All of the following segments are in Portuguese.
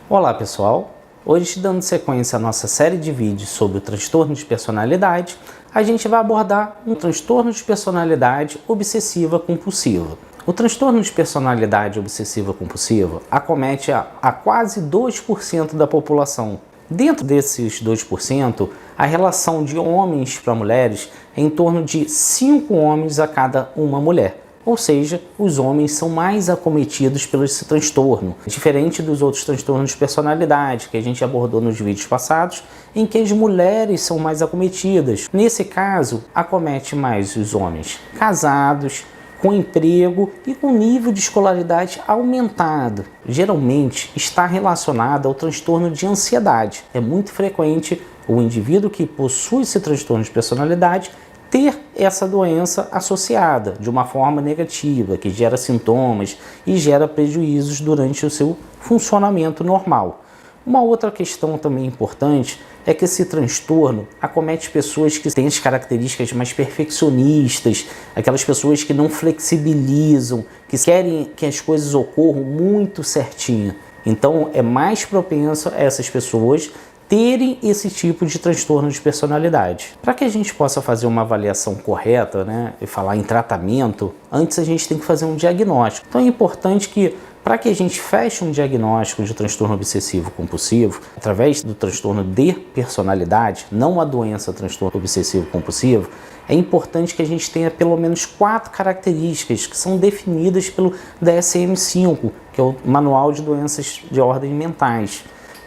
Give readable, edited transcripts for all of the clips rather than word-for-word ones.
Olá pessoal, hoje dando sequência à nossa série de vídeos sobre o transtorno de personalidade, a gente vai abordar um transtorno de personalidade obsessiva compulsiva. O transtorno de personalidade obsessiva compulsiva acomete a quase 2% da população. Dentro desses 2%, a relação de homens para mulheres é em torno de 5 homens a cada uma mulher. Ou seja, os homens são mais acometidos pelo esse transtorno, diferente dos outros transtornos de personalidade que a gente abordou nos vídeos passados, em que as mulheres são mais acometidas. Nesse caso, acomete mais os homens casados, com emprego e com nível de escolaridade aumentado. Geralmente está relacionado ao transtorno de ansiedade. É muito frequente o indivíduo que possui esse transtorno de personalidade ter essa doença associada de uma forma negativa, que gera sintomas e gera prejuízos durante o seu funcionamento normal. Uma outra questão também importante é que esse transtorno acomete pessoas que têm as características mais perfeccionistas, aquelas pessoas que não flexibilizam, que querem que as coisas ocorram muito certinho. Então é mais propenso a essas pessoas terem esse tipo de transtorno de personalidade. Para que a gente possa fazer uma avaliação correta, e falar em tratamento, antes a gente tem que fazer um diagnóstico. Então é importante que, para que a gente feche um diagnóstico de transtorno obsessivo compulsivo, através do transtorno de personalidade, não a doença transtorno obsessivo compulsivo, é importante que a gente tenha pelo menos 4 características que são definidas pelo DSM-5, que é o Manual de Doenças de Ordem Mentais.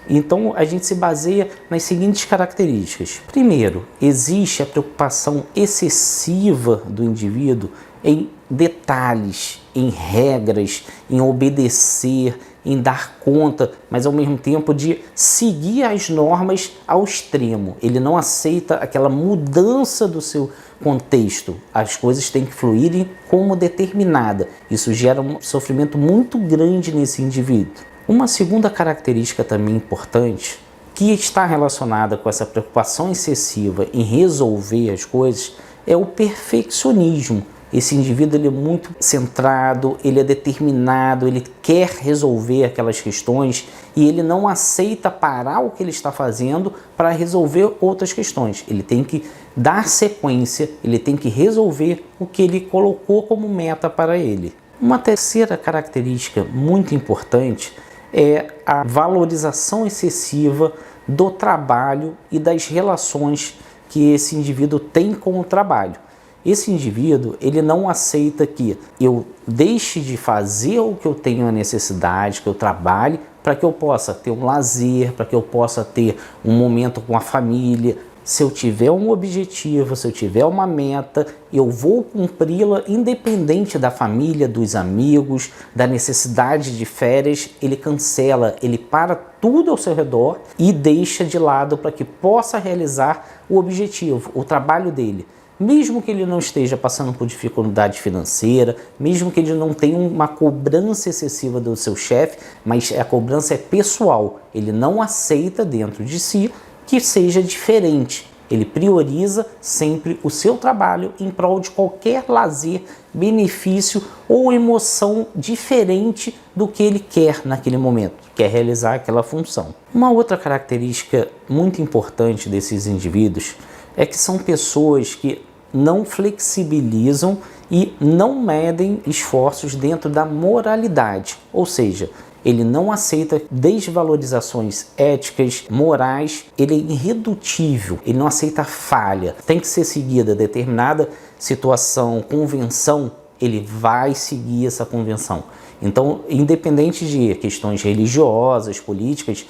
Então, a gente se baseia nas seguintes características. Primeiro, existe a preocupação excessiva do indivíduo em detalhes, em regras, em obedecer, em dar conta, mas ao mesmo tempo de seguir as normas ao extremo. Ele não aceita aquela mudança do seu contexto. As coisas têm que fluírem como determinada. Isso gera um sofrimento muito grande nesse indivíduo. Uma segunda característica também importante, que está relacionada com essa preocupação excessiva em resolver as coisas, é o perfeccionismo. Esse indivíduo ele é muito centrado, ele é determinado, ele quer resolver aquelas questões e ele não aceita parar o que ele está fazendo para resolver outras questões. Ele tem que dar sequência, ele tem que resolver o que ele colocou como meta para ele. Uma terceira característica muito importante é a valorização excessiva do trabalho e das relações que esse indivíduo tem com o trabalho. Esse indivíduo, ele não aceita que eu deixe de fazer o que eu tenho a necessidade, que eu trabalhe, para que eu possa ter um lazer, para que eu possa ter um momento com a família. Se eu tiver um objetivo, se eu tiver uma meta, eu vou cumpri-la independente da família, dos amigos, da necessidade de férias. Ele cancela, ele para tudo ao seu redor e deixa de lado para que possa realizar o objetivo, o trabalho dele. Mesmo que ele não esteja passando por dificuldade financeira, mesmo que ele não tenha uma cobrança excessiva do seu chefe, mas a cobrança é pessoal, ele não aceita dentro de si que seja diferente. Ele prioriza sempre o seu trabalho em prol de qualquer lazer, benefício ou emoção diferente do que ele quer naquele momento, quer realizar aquela função. Uma outra característica muito importante desses indivíduos é que são pessoas que não flexibilizam e não medem esforços dentro da moralidade, ou seja, ele não aceita desvalorizações éticas, morais, ele é irredutível, ele não aceita falha. Tem que ser seguida determinada situação, convenção, ele vai seguir essa convenção. Então, independente de questões religiosas, políticas,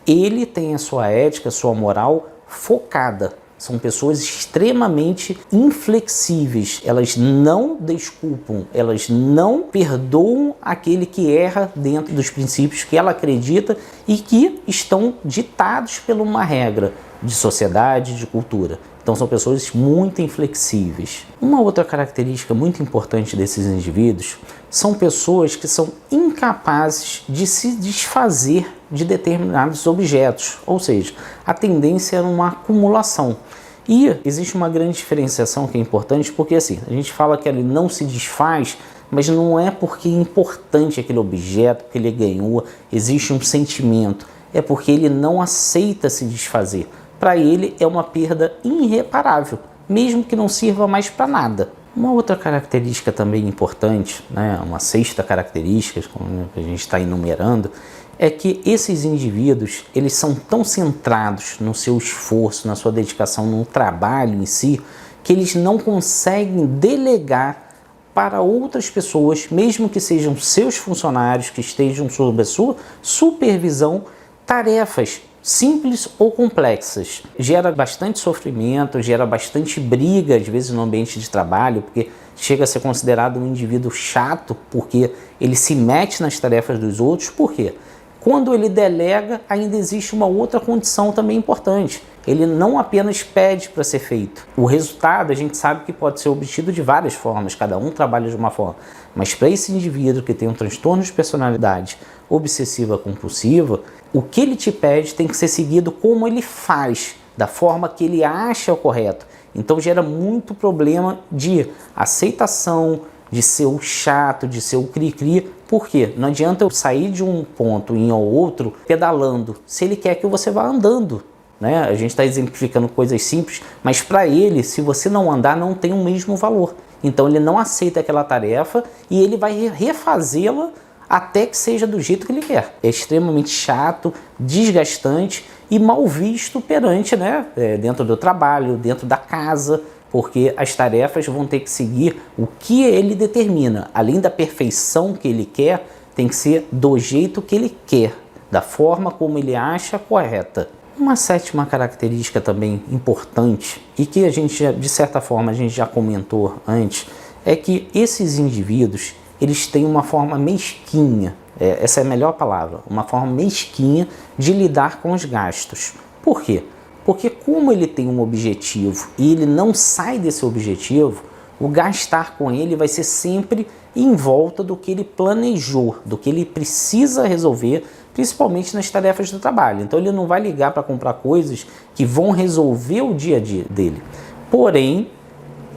ele tem a sua ética, a sua moral focada. São pessoas extremamente inflexíveis, elas não desculpam, elas não perdoam aquele que erra dentro dos princípios que ela acredita e que estão ditados por uma regra de sociedade, de cultura. Então são pessoas muito inflexíveis. Uma outra característica muito importante desses indivíduos são pessoas que são incapazes de se desfazer de determinados objetos, ou seja, a tendência é uma acumulação. E existe uma grande diferenciação que é importante, porque assim, a gente fala que ele não se desfaz, mas não é porque é importante aquele objeto que ele ganhou, existe um sentimento. é porque ele não aceita se desfazer. Para ele é uma perda irreparável, mesmo que não sirva mais para nada. Uma outra característica também importante, né, uma sexta característica, como a gente está enumerando, é que esses indivíduos, eles são tão centrados no seu esforço, na sua dedicação, no trabalho em si, que eles não conseguem delegar para outras pessoas, mesmo que sejam seus funcionários, que estejam sob a sua supervisão, tarefas simples ou complexas. Gera bastante sofrimento, gera bastante briga, às vezes, no ambiente de trabalho, porque chega a ser considerado um indivíduo chato, porque ele se mete nas tarefas dos outros. Por quê? Quando ele delega, ainda existe uma outra condição também importante. Ele não apenas pede para ser feito. O resultado a gente sabe que pode ser obtido de várias formas, cada um trabalha de uma forma. Mas para esse indivíduo que tem um transtorno de personalidade obsessiva compulsiva, o que ele te pede tem que ser seguido como ele faz, da forma que ele acha correto. Então gera muito problema de aceitação, de ser o chato, de ser o cri-cri. Por quê? Não adianta eu sair de um ponto em outro pedalando, se ele quer que você vá andando. Né? A gente está exemplificando coisas simples, mas para ele, se você não andar, não tem o mesmo valor. Então ele não aceita aquela tarefa e ele vai refazê-la até que seja do jeito que ele quer. É extremamente chato, desgastante e mal visto perante, né, dentro do trabalho, dentro da casa, porque as tarefas vão ter que seguir o que ele determina. Além da perfeição que ele quer, tem que ser do jeito que ele quer, da forma como ele acha correta. Uma sétima característica também importante, e que a gente, de certa forma, a gente já comentou antes, é que esses indivíduos, eles têm uma forma mesquinha, essa é a melhor palavra, uma forma mesquinha de lidar com os gastos. Por quê? Porque como ele tem um objetivo e ele não sai desse objetivo, o gastar com ele vai ser sempre em volta do que ele planejou, do que ele precisa resolver, principalmente nas tarefas do trabalho. Então ele não vai ligar para comprar coisas que vão resolver o dia a dia dele. Porém,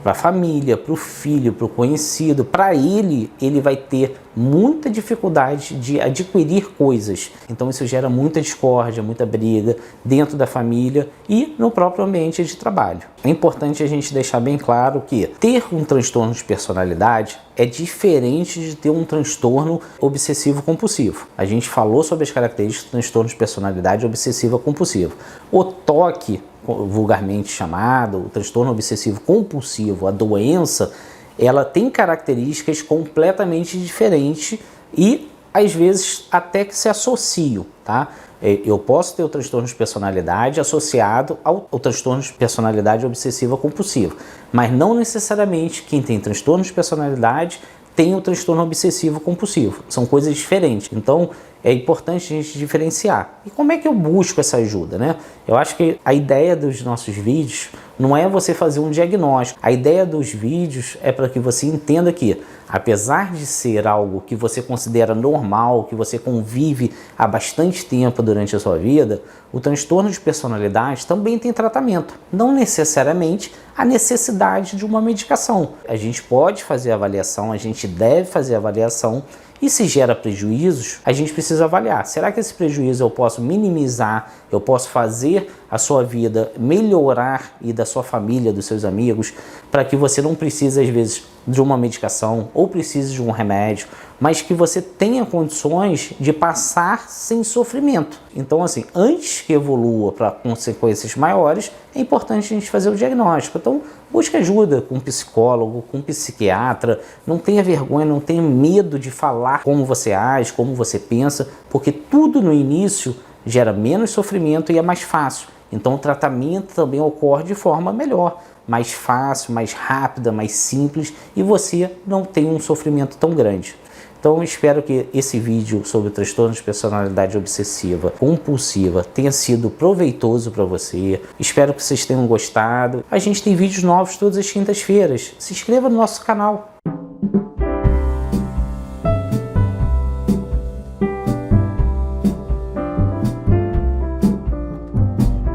para a família, para o filho, para o conhecido, para ele vai ter muita dificuldade de adquirir coisas. Então isso gera muita discórdia, muita briga dentro da família e no próprio ambiente de trabalho. É importante a gente deixar bem claro que ter um transtorno de personalidade é diferente de ter um transtorno obsessivo compulsivo. A gente falou sobre as características do transtorno de personalidade obsessiva compulsiva. O TOC, vulgarmente chamado, o transtorno obsessivo compulsivo, a doença, ela tem características completamente diferentes e às vezes até que se associam, tá? Eu posso ter o transtorno de personalidade associado ao transtorno de personalidade obsessiva compulsiva, mas não necessariamente quem tem transtorno de personalidade tem o transtorno obsessivo compulsivo. São coisas diferentes. Então é importante a gente diferenciar. E como é que eu busco essa ajuda, né? Eu acho que a ideia dos nossos vídeos não é você fazer um diagnóstico. A ideia dos vídeos é para que você entenda que, apesar de ser algo que você considera normal, que você convive há bastante tempo durante a sua vida, o transtorno de personalidade também tem tratamento. Não necessariamente a necessidade de uma medicação. A gente pode fazer avaliação, a gente deve fazer avaliação, e se gera prejuízos, a gente precisa avaliar. Será que esse prejuízo eu posso minimizar, eu posso fazer a sua vida melhorar e da sua família, dos seus amigos, para que você não precise, às vezes, de uma medicação ou precise de um remédio, mas que você tenha condições de passar sem sofrimento. Então, assim, antes que evolua para consequências maiores, é importante a gente fazer o diagnóstico. Então, busque ajuda com um psicólogo, com um psiquiatra. Não tenha vergonha, não tenha medo de falar como você age, como você pensa, porque tudo no início gera menos sofrimento e é mais fácil. Então, o tratamento também ocorre de forma melhor, mais fácil, mais rápida, mais simples, e você não tem um sofrimento tão grande. Então, espero que esse vídeo sobre transtorno de personalidade obsessiva compulsiva tenha sido proveitoso para você. Espero que vocês tenham gostado. A gente tem vídeos novos todas as quintas-feiras. Se inscreva no nosso canal.